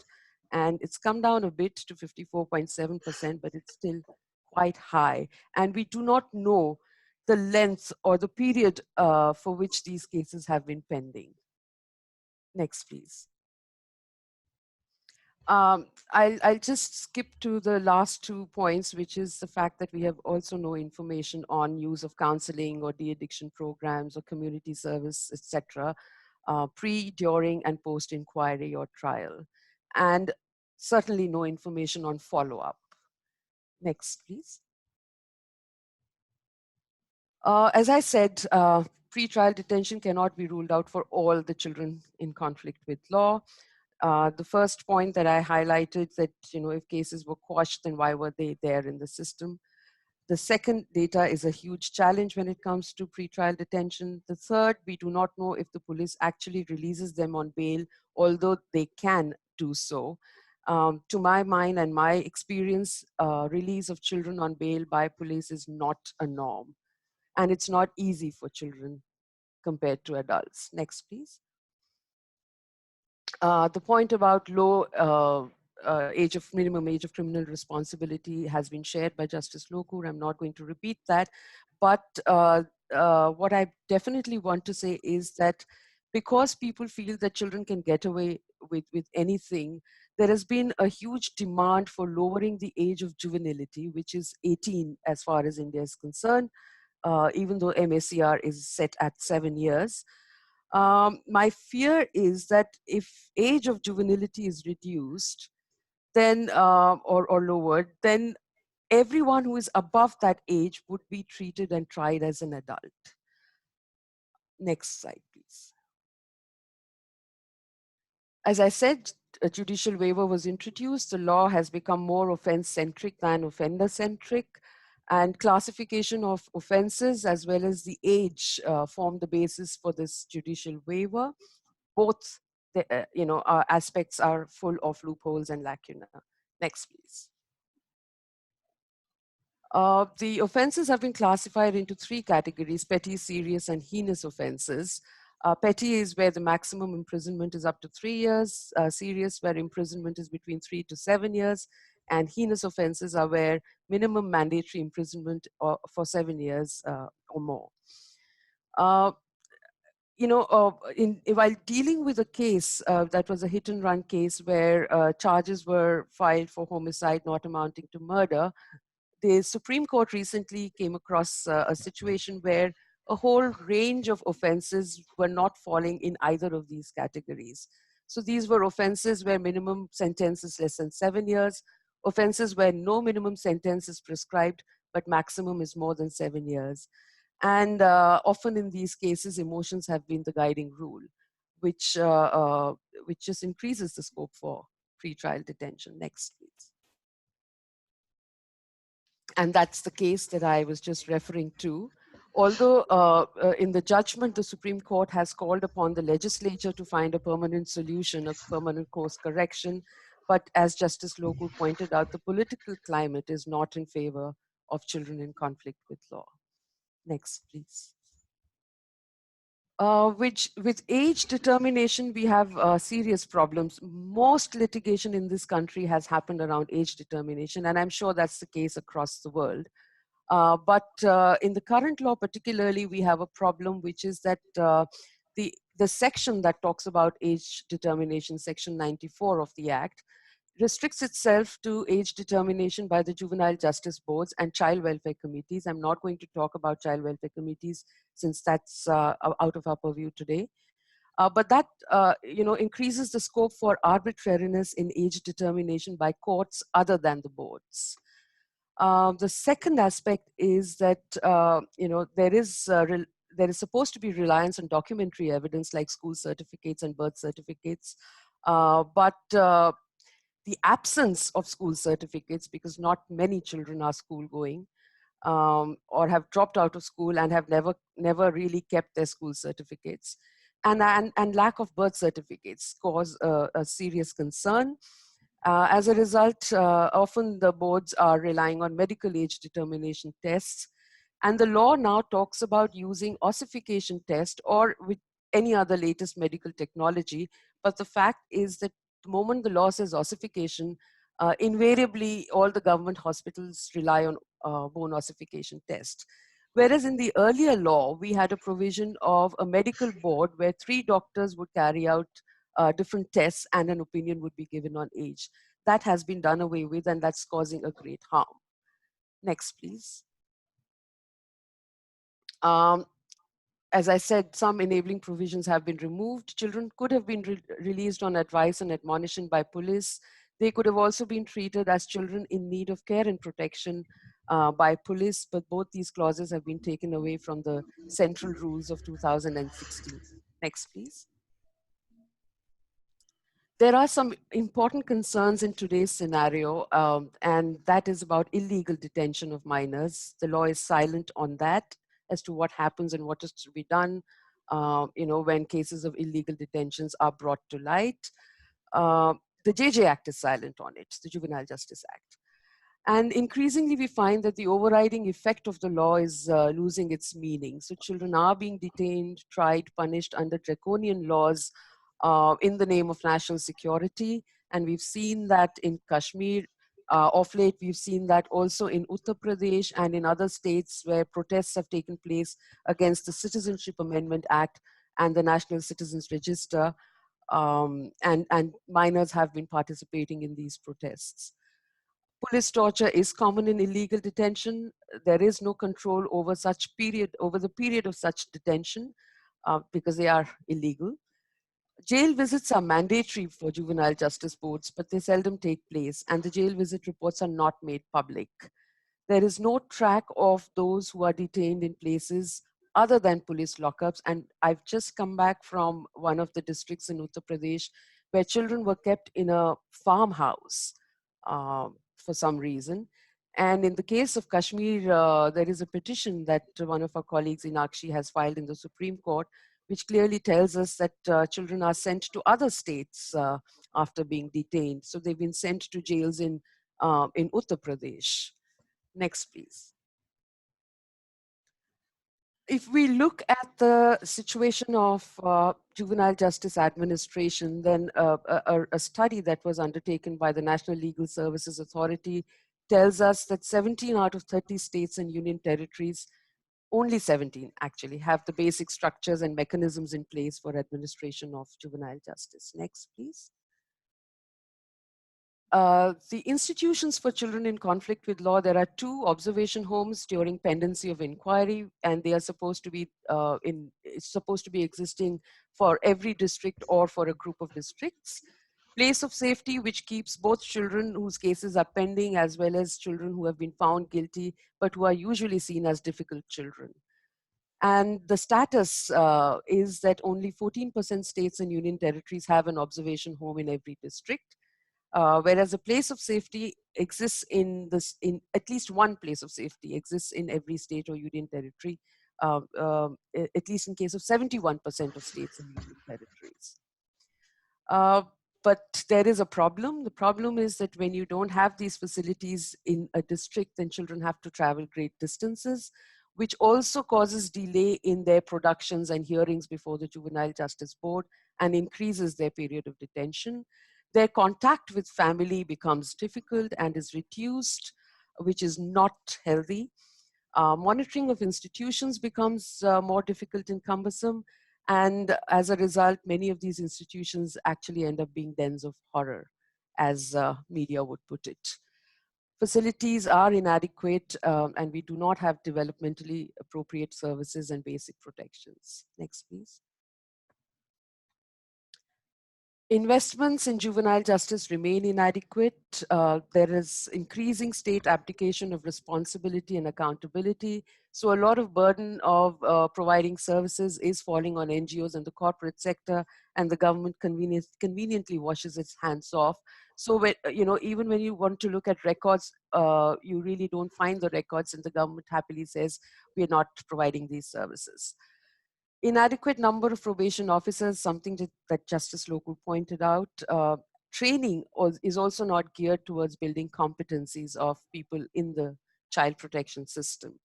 And it's come down a bit to 54.7%, but it's still quite high. And we do not know the length or the period for which these cases have been pending. Next, please. I'll just skip to the last 2 points, which is the fact that we have also no information on use of counseling or de-addiction programs or community service, etc., pre, during, and post-inquiry or trial. And certainly no information on follow-up. Next, please. As I said, pretrial detention cannot be ruled out for all the children in conflict with law. The first point that I highlighted, that if cases were quashed, then why were they there in the system? The second, data is a huge challenge when it comes to pretrial detention. The third, we do not know if the police actually releases them on bail, although they can do so. To my mind and my experience, release of children on bail by police is not a norm. And it's not easy for children compared to adults. Next, please. The point about low minimum age of criminal responsibility has been shared by Justice Lokur. I'm not going to repeat that. But what I definitely want to say is that because people feel that children can get away with anything, there has been a huge demand for lowering the age of juvenility, which is 18 as far as India is concerned, even though MACR is set at 7 years. My fear is that if age of juvenility is reduced, then or lowered, then everyone who is above that age would be treated and tried as an adult. Next slide, please. As I said, a judicial waiver was introduced. The law has become more offense-centric than offender-centric. And classification of offenses as well as the age form the basis for this judicial waiver. Both aspects are full of loopholes and lacuna. Next, please. The offenses have been classified into 3 categories: petty, serious, and heinous offenses. Petty is where the maximum imprisonment is up to 3 years. Serious, where imprisonment is between 3 to 7 years. And heinous offenses are where minimum mandatory imprisonment for 7 years or more. While dealing with a case that was a hit and run case where charges were filed for homicide not amounting to murder, the Supreme Court recently came across a situation where a whole range of offenses were not falling in either of these categories. So these were offenses where minimum sentence is less than 7 years, offenses where no minimum sentence is prescribed, but maximum is more than 7 years. And often in these cases, emotions have been the guiding rule, which just increases the scope for pretrial detention. Next, please. And that's the case that I was just referring to. Although in the judgment, the Supreme Court has called upon the legislature to find a permanent solution, a permanent course correction. But as Justice Lokur pointed out, the political climate is not in favor of children in conflict with law. Next, please. With age determination, we have serious problems. Most litigation in this country has happened around age determination, and I'm sure that's the case across the world. But in the current law particularly, we have a problem, which is that the section that talks about age determination, section 94 of the Act, restricts itself to age determination by the juvenile justice boards and child welfare committees. I'm not going to talk about child welfare committees since that's out of our purview today. But that increases the scope for arbitrariness in age determination by courts other than the boards. The second aspect is that there is supposed to be reliance on documentary evidence like school certificates and birth certificates, but the absence of school certificates, because not many children are school going or have dropped out of school and have never really kept their school certificates, and lack of birth certificates cause a serious concern. As a result, often the boards are relying on medical age determination tests, and the law now talks about using ossification test or with any other latest medical technology. But the fact is that the moment the law says ossification, invariably all the government hospitals rely on bone ossification test. Whereas in the earlier law, we had a provision of a medical board where 3 doctors would carry out different tests and an opinion would be given on age. That has been done away with, and that's causing a great harm. Next, please. As I said, some enabling provisions have been removed. Children could have been released on advice and admonition by police. They could have also been treated as children in need of care and protection by police, but both these clauses have been taken away from the central rules of 2016. Next, please. There are some important concerns in today's scenario, and that is about illegal detention of minors. The law is silent on that as to what happens and what is to be done, when cases of illegal detentions are brought to light. The JJ Act is silent on it, the Juvenile Justice Act. And increasingly, we find that the overriding effect of the law is losing its meaning. So children are being detained, tried, punished under draconian laws in the name of national security. And we've seen that in Kashmir. Of late, we've seen that also in Uttar Pradesh and in other states where protests have taken place against the Citizenship Amendment Act and the National Citizens Register. And minors have been participating in these protests. Police torture is common in illegal detention. There is no control over the period of such detention because they are illegal. Jail visits are mandatory for juvenile justice boards, but they seldom take place, and the jail visit reports are not made public. There is no track of those who are detained in places other than police lockups, and I've just come back from one of the districts in Uttar Pradesh where children were kept in a farmhouse for some reason. And in the case of Kashmir, there is a petition that one of our colleagues, Yannick, has filed in the Supreme Court, which clearly tells us that children are sent to other states after being detained. So they've been sent to jails in Uttar Pradesh. Next, please. If we look at the situation of juvenile justice administration, then a study that was undertaken by the National Legal Services Authority tells us that 17 out of 30 states and union territories only 17 actually have the basic structures and mechanisms in place for administration of juvenile justice. Next, please. The institutions for children in conflict with law, there are 2 observation homes during pendency of inquiry, and they are supposed to be it's supposed to be existing for every district or for a group of districts. Place of safety, which keeps both children whose cases are pending as well as children who have been found guilty, but who are usually seen as difficult children. And the status is that only 14% states and union territories have an observation home in every district. Whereas a place of safety exists in at least one place of safety exists in every state or union territory, at least in case of 71% of states and union territories. But there is a problem. The problem is that when you don't have these facilities in a district, then children have to travel great distances, which also causes delay in their productions and hearings before the Juvenile Justice Board and increases their period of detention. Their contact with family becomes difficult and is reduced, which is not healthy. Monitoring of institutions becomes more difficult and cumbersome. And as a result, many of these institutions actually end up being dens of horror, as media would put it. Facilities are inadequate, and we do not have developmentally appropriate services and basic protections. Next, please. Investments in juvenile justice remain inadequate. There is increasing state abdication of responsibility and accountability. So a lot of burden of providing services is falling on NGOs and the corporate sector, and the government conveniently washes its hands off. So when, even when you want to look at records, you really don't find the records, and the government happily says, we're not providing these services. Inadequate number of probation officers, something that Justice Lokur pointed out. Training is also not geared towards building competencies of people in the child protection system.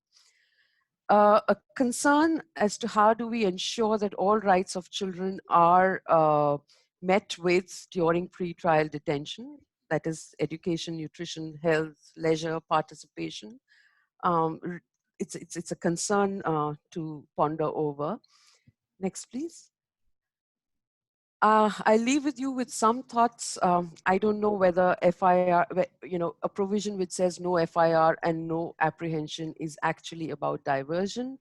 A concern as to how do we ensure that all rights of children are met with during pretrial detention, that is education, nutrition, health, leisure, participation. It's a concern to ponder over. Next, please. I leave with you with some thoughts. I don't know whether FIR, a provision which says no FIR and no apprehension is actually about diversion,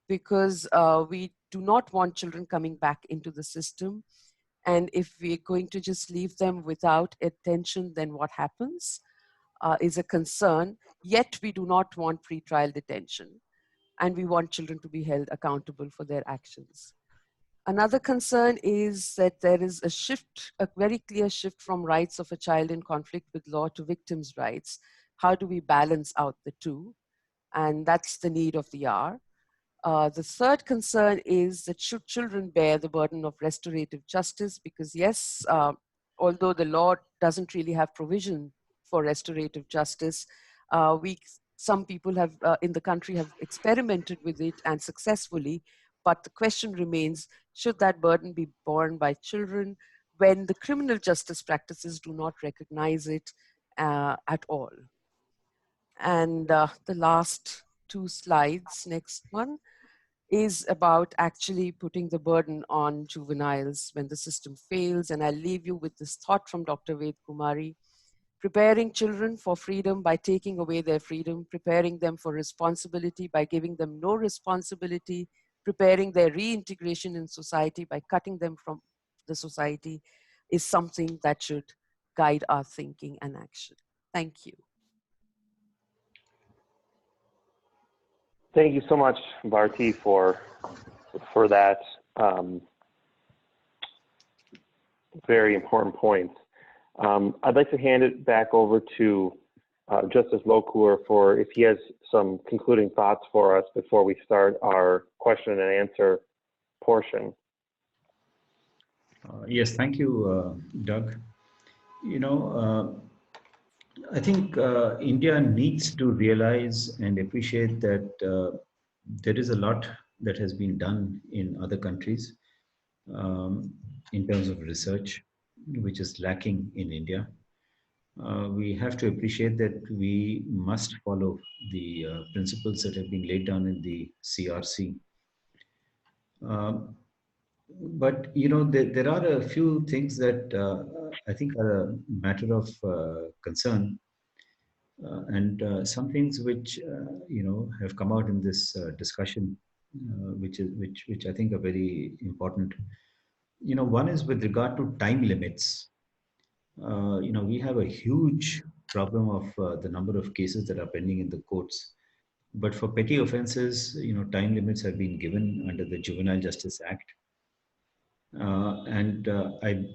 because we do not want children coming back into the system. And if we're going to just leave them without attention, then what happens is a concern. Yet we do not want pretrial detention, and we want children to be held accountable for their actions. Another concern is that there is a shift, a very clear shift from rights of a child in conflict with law to victims' rights. How do we balance out the two? And that's the need of the hour. The third concern is that should children bear the burden of restorative justice? Because yes, although the law doesn't really have provision for restorative justice, some people have in the country have experimented with it and successfully. But the question remains, should that burden be borne by children when the criminal justice practices do not recognize it at all? And the last 2 slides, next one, is about actually putting the burden on juveniles when the system fails. And I'll leave you with this thought from Dr. Ved Kumari. Preparing children for freedom by taking away their freedom, preparing them for responsibility by giving them no responsibility, preparing their reintegration in society by cutting them from the society is something that should guide our thinking and action. Thank you. Thank you so much, Bharti, for that very important point. I'd like to hand it back over to Justice Lokur for if he has some concluding thoughts for us before we start our question and answer portion. Yes, thank you, Doug. I think India needs to realize and appreciate that there is a lot that has been done in other countries in terms of research, which is lacking in India. we have to appreciate that we must follow the principles that have been laid down in the CRC. But there are a few things that I think are a matter of concern, and some things which have come out in this discussion, which I think are very important. One is with regard to time limits. We have a huge problem of the number of cases that are pending in the courts. But for petty offences, time limits have been given under the Juvenile Justice Act. And I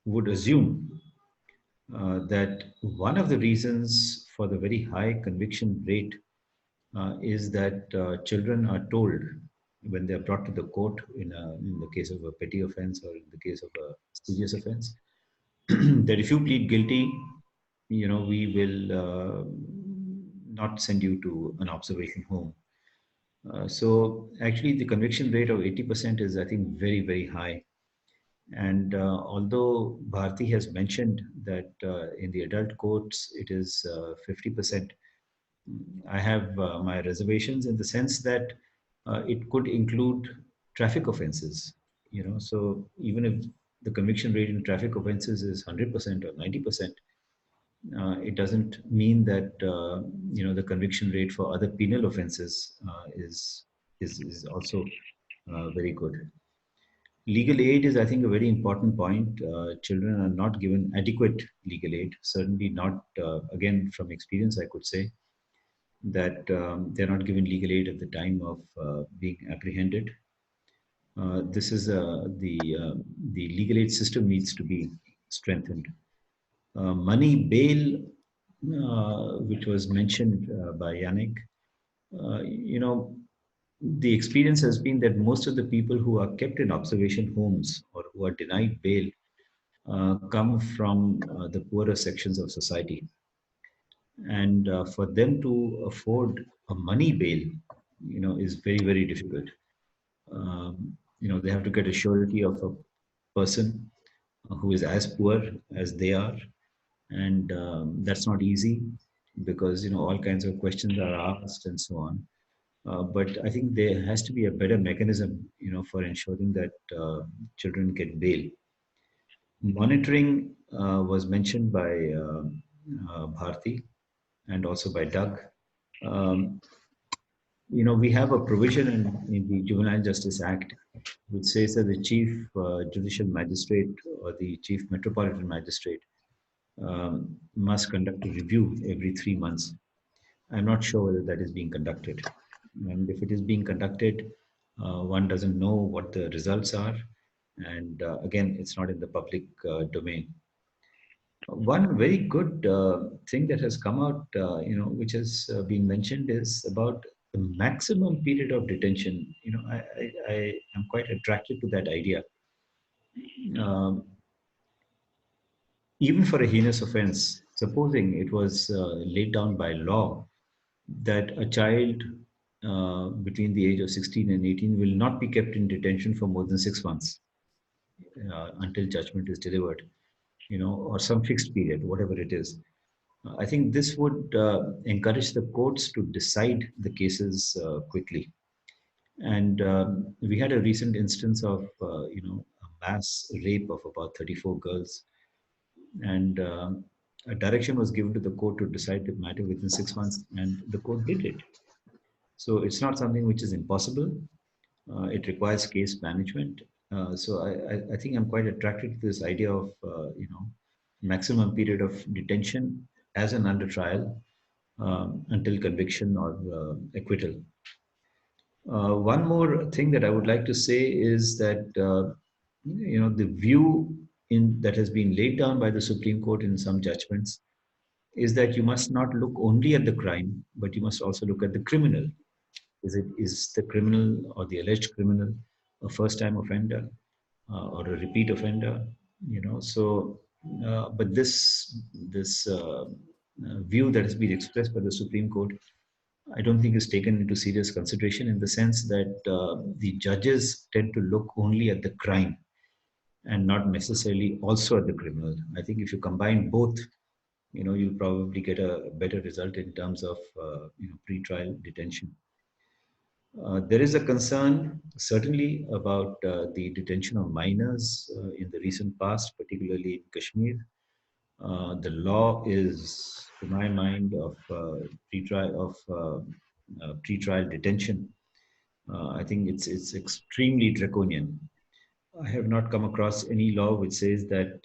would assume that one of the reasons for the very high conviction rate is that children are told when they are brought to the court in the case of a petty offense or in the case of a serious offense, that if you plead guilty, we will not send you to an observation home. So actually the conviction rate of 80% is, I think, very, very high. And although Bharti has mentioned that in the adult courts, it is 50%, I have my reservations in the sense that it could include traffic offenses. So even if the conviction rate in traffic offenses is 100% or 90%, it doesn't mean that the conviction rate for other penal offenses is also very good. Legal aid is, I think, a very important point. Children are not given adequate legal aid. Certainly not, again, from experience, I could say that they're not given legal aid at the time of being apprehended. This is the legal aid system needs to be strengthened. Money bail, which was mentioned by Yannick, the experience has been that most of the people who are kept in observation homes or who are denied bail come from the poorer sections of society. And for them to afford a money bail, is very, very difficult. They have to get a surety of a person who is as poor as they are. And that's not easy because, all kinds of questions are asked and so on. But I think there has to be a better mechanism, for ensuring that children get bail. Monitoring was mentioned by Bharti and also by Doug. We have a provision in the Juvenile Justice Act which says that the Chief Judicial Magistrate or the Chief Metropolitan Magistrate must conduct a review every 3 months. I'm not sure whether that is being conducted. And if it is being conducted, one doesn't know what the results are. And again, it's not in the public domain. One very good thing that has come out, which has been mentioned is about the maximum period of detention. I am quite attracted to that idea. Even for a heinous offense, supposing it was laid down by law that a child between the age of 16 and 18 will not be kept in detention for more than 6 months until judgment is delivered, or some fixed period, whatever it is. I think this would encourage the courts to decide the cases quickly. And we had a recent instance of, a mass rape of about 34 girls. And a direction was given to the court to decide the matter within 6 months, and the court did it. So it's not something which is impossible. It requires case management. So I think I'm quite attracted to this idea of, maximum period of detention as an under trial until conviction or acquittal. One more thing that I would like to say is that, the view that has been laid down by the Supreme Court in some judgments is that you must not look only at the crime, but you must also look at the criminal. Is the criminal or the alleged criminal a first-time offender or a repeat offender? So, but this view that has been expressed by the Supreme Court, I don't think is taken into serious consideration, in the sense that the judges tend to look only at the crime and not necessarily also at the criminal. I think if you combine both, you'll probably get a better result in terms of pre-trial detention. There is a concern certainly about the detention of minors in the recent past, particularly in Kashmir. The law is, to my mind, of pre-trial detention. I think it's extremely draconian. I have not come across any law which says that,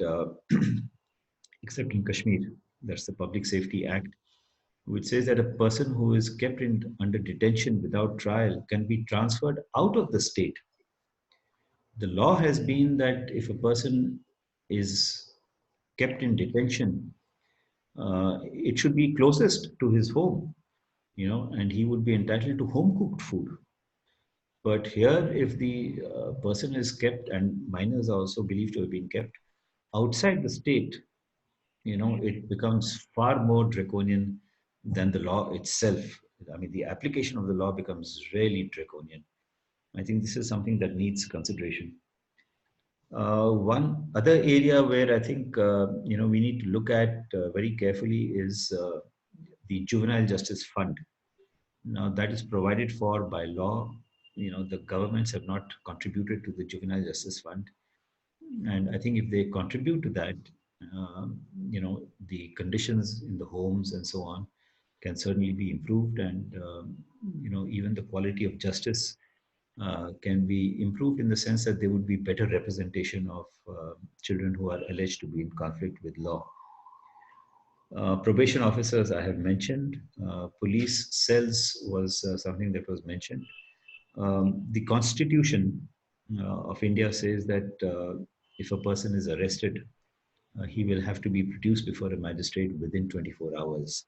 except in Kashmir, that's the Public Safety Act, which says that a person who is kept under detention without trial can be transferred out of the state. The law has been that if a person is kept in detention, it should be closest to his home, and he would be entitled to home cooked food. But here, if the person is kept, and minors are also believed to have been kept outside the state, it becomes far more draconian than the law itself. I mean, the application of the law becomes really draconian. I think this is something that needs consideration. One other area where I think we need to look at very carefully is the Juvenile Justice Fund. Now, that is provided for by law. The governments have not contributed to the Juvenile Justice Fund, and I think if they contribute to that, the conditions in the homes and so on can certainly be improved, and even the quality of justice can be improved in the sense that there would be better representation of children who are alleged to be in conflict with law. Probation officers I have mentioned. Police cells was something that was mentioned. The Constitution of India says that if a person is arrested, he will have to be produced before a magistrate within 24 hours.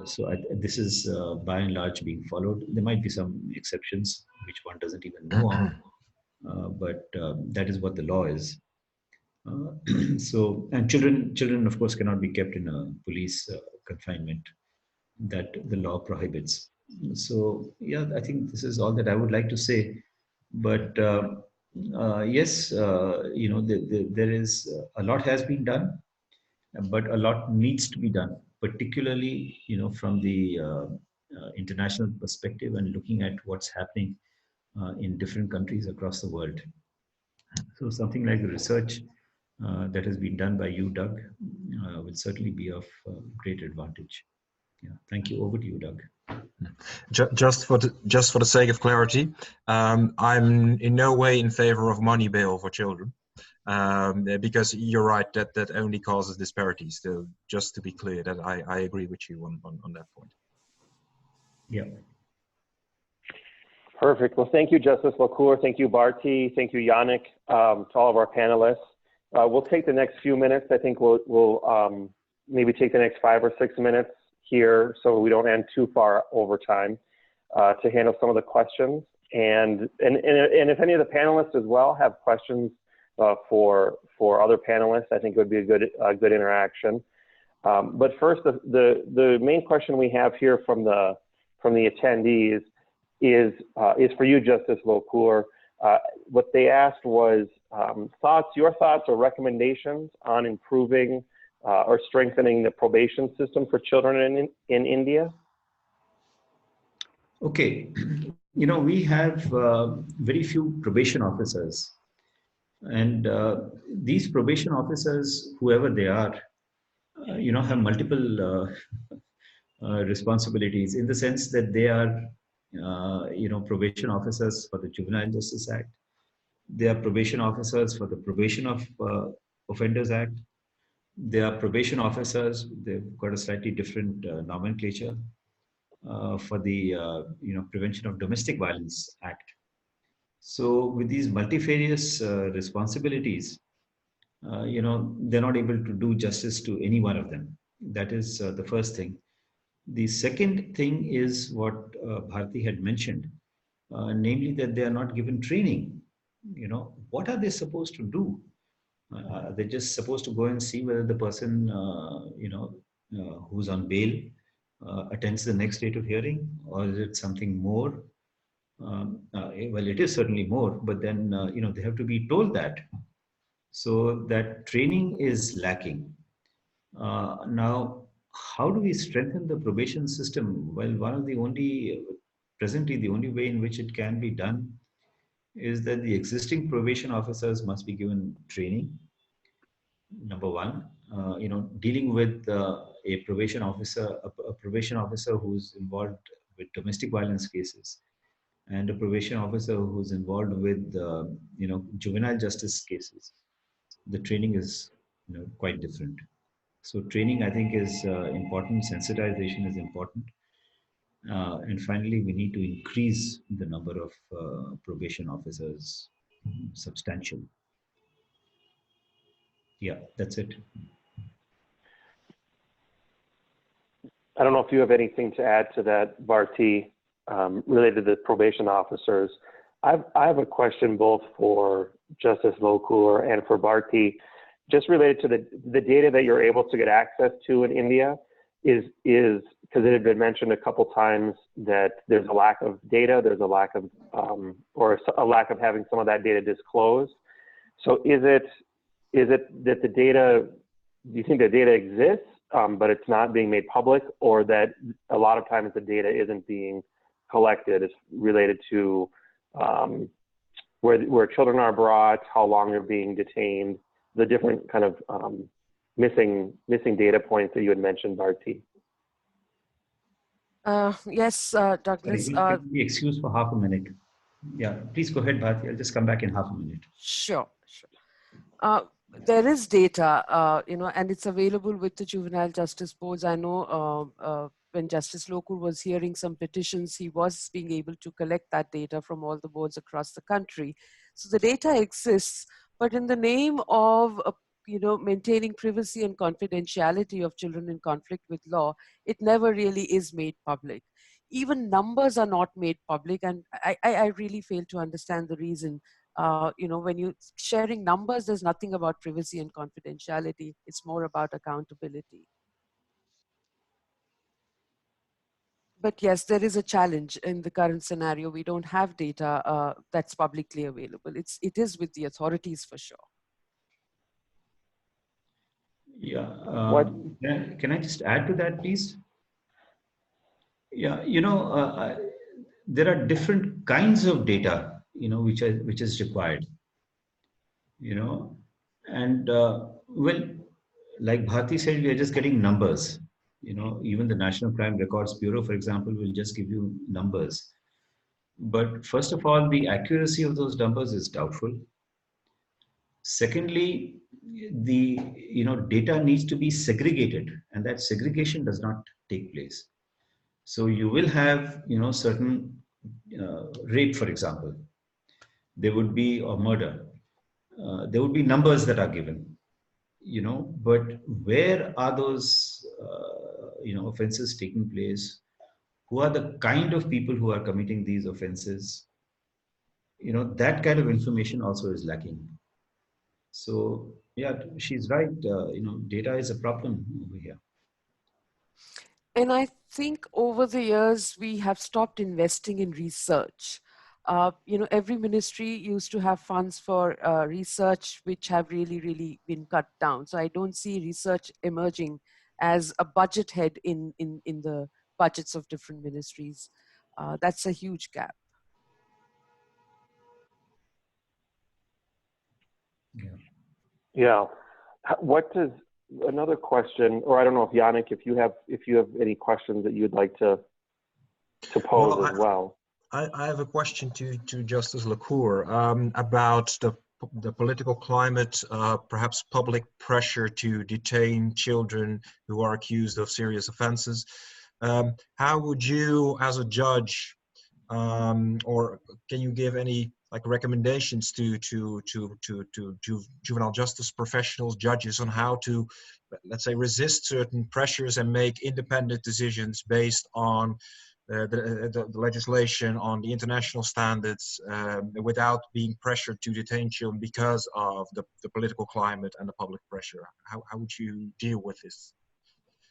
So this is by and large being followed. There might be some exceptions which one doesn't even know of, but that is what the law is. And children of course cannot be kept in a police confinement that the law prohibits. So yeah, I think this is all that I would like to say. But yes, there is a lot has been done, but a lot needs to be done, particularly from the international perspective and looking at what's happening in different countries across the world. So something like the research that has been done by you, Doug, will certainly be of great advantage. Yeah, thank you. Over to you, Doug. Just for the sake of clarity, I'm in no way in favor of money bail for children, because you're right that only causes disparities. So just to be clear, that I agree with you on that point. Yeah. Perfect. Well, thank you, Justice Lokur. Thank you, Bharti. Thank you, Yannick, to all of our panelists. We'll take the next few minutes. I think we'll maybe take the next 5 or 6 minutes here so we don't end too far over time to handle some of the questions. And if any of the panelists as well have questions for other panelists, I think it would be a good interaction. But first, the main question we have here from the attendees is for you, Justice Lokur. What they asked was your thoughts or recommendations on improving or strengthening the probation system for children in India? Okay, we have very few probation officers, and these probation officers, whoever they are, have multiple responsibilities, in the sense that they are probation officers for the Juvenile Justice Act. They are probation officers for the Probation of Offenders Act. They are probation officers. They've got a slightly different nomenclature for the Prevention of Domestic Violence Act. So with these multifarious responsibilities, they're not able to do justice to any one of them. That is the first thing. The second thing is what Bharti had mentioned, namely that they are not given training. What are they supposed to do? They're just supposed to go and see whether the person, who's on bail attends the next date of hearing, or is it something more? Well, it is certainly more, but then, they have to be told that. So that training is lacking. Now, how do we strengthen the probation system? Well, presently, the only way in which it can be done is that the existing probation officers must be given training. Number one, dealing with a probation officer who's involved with domestic violence cases, and a probation officer who's involved with, juvenile justice cases. The training is, quite different. So training, I think, is important. Sensitization is important. And finally, we need to increase the number of probation officers substantially. Yeah, that's it. I don't know if you have anything to add to that, Bharti, related to the probation officers. I have a question both for Justice Lokur and for Bharti, just related to the data that you're able to get access to in India. Is because it had been mentioned a couple times that there's a lack of data, there's a lack of or a lack of having some of that data disclosed. So is it that the data, do you think the data exists, but it's not being made public, or that a lot of times the data isn't being collected? It's related to where children are brought, how long they're being detained, the different kind of missing data points that you had mentioned, Bharti. Yes, Douglas. Sorry, we'll be excused for half a minute. Yeah, please go ahead, Bharti. I'll just come back in half a minute. Sure. There is data, and it's available with the juvenile justice boards. I know when Justice Lokur was hearing some petitions, he was being able to collect that data from all the boards across the country. So the data exists, but in the name of maintaining privacy and confidentiality of children in conflict with law, it never really is made public. Even numbers are not made public, and I really fail to understand the reason. When you're sharing numbers, there's nothing about privacy and confidentiality. It's more about accountability. But yes, there is a challenge in the current scenario. We don't have data that's publicly available. It is with the authorities for sure. Yeah. Can I just add to that, please? Yeah, there are different kinds of data, which is required, and well, like Bharti said, we are just getting numbers. Even the National Crime Records Bureau, for example, will just give you numbers. But first of all, the accuracy of those numbers is doubtful. Secondly, the data needs to be segregated, and that segregation does not take place. So you will have certain rape, for example. There would be, or murder. There would be numbers that are given. But where are those offenses taking place? Who are the kind of people who are committing these offenses? That kind of information also is lacking. So yeah, she's right. Data is a problem over here. And I think over the years, we have stopped investing in research. Every ministry used to have funds for research, which have really, really been cut down. So I don't see research emerging as a budget head in the budgets of different ministries. That's a huge gap. Yeah. What does another question, or I don't know if Yannick, if you have any questions that you'd like to pose as well. I have a question to Justice Lokur about the political climate, perhaps public pressure to detain children who are accused of serious offenses. How would you, as a judge, or can you give any recommendations to juvenile justice professionals, judges, on how to, let's say, resist certain pressures and make independent decisions based on the legislation, on the international standards, without being pressured to detain children because of the political climate and the public pressure? How would you deal with this?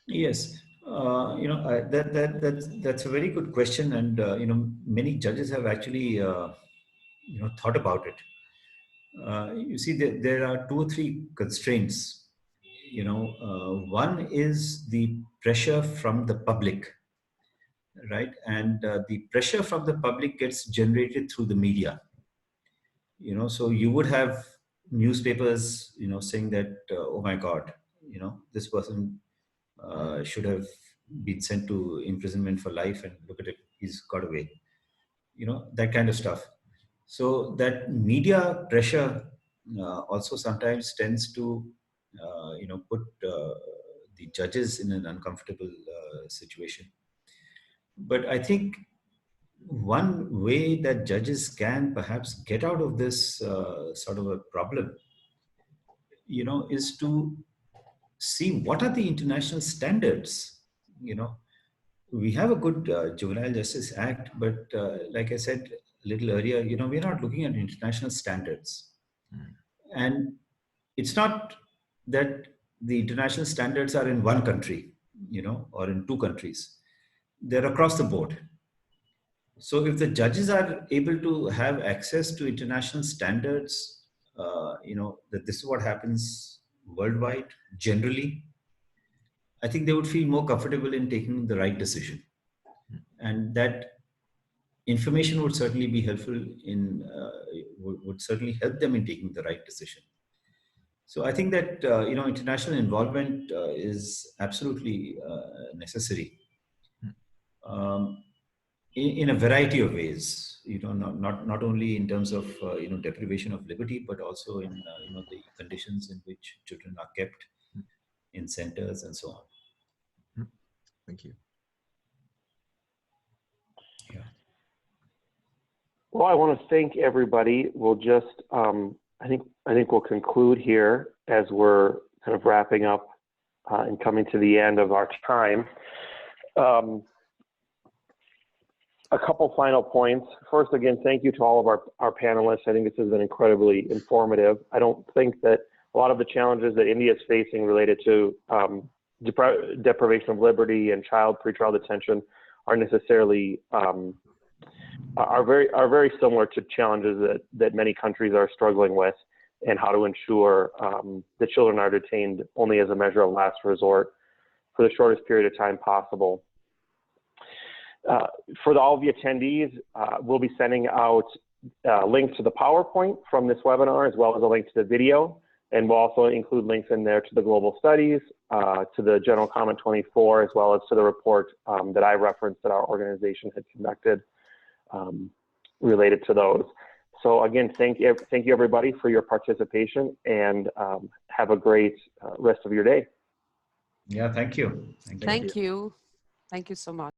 Yes, that's a very good question, and many judges have actually thought about it. You see, there are 2 or 3 constraints one is the pressure from the public, right? And the pressure from the public gets generated through the media. So you would have newspapers, saying that, oh my God, this person should have been sent to imprisonment for life, and look at it, he's got away. That kind of stuff. So that media pressure also sometimes tends to, put the judges in an uncomfortable situation. But I think one way that judges can perhaps get out of this sort of a problem, is to see what are the international standards. We have a good Juvenile Justice Act, but like I said a little earlier, we're not looking at international standards. And it's not that the international standards are in one country, or in two countries. They're across the board. So if the judges are able to have access to international standards, that this is what happens worldwide, generally, I think they would feel more comfortable in taking the right decision. And that information would certainly be helpful would certainly help them in taking the right decision. So I think that, international involvement is absolutely necessary. In a variety of ways, not only in terms of deprivation of liberty, but also in the conditions in which children are kept in centers and so on. Thank you. Yeah. Well, I want to thank everybody. We'll just, I think we'll conclude here as we're kind of wrapping up and coming to the end of our time. A couple final points. First, again, thank you to all of our panelists. I think this has been incredibly informative. I don't think that a lot of the challenges that India is facing related to deprivation of liberty and child pretrial detention are necessarily are very similar to challenges that many countries are struggling with, and how to ensure that children are detained only as a measure of last resort for the shortest period of time possible. For all of the attendees, we'll be sending out a link to the PowerPoint from this webinar, as well as a link to the video. And we'll also include links in there to the global studies, to the General Comment 24, as well as to the report that I referenced that our organization had conducted related to those. So again, thank you everybody for your participation, and have a great rest of your day. Yeah, thank you. Thank you. Thank you so much.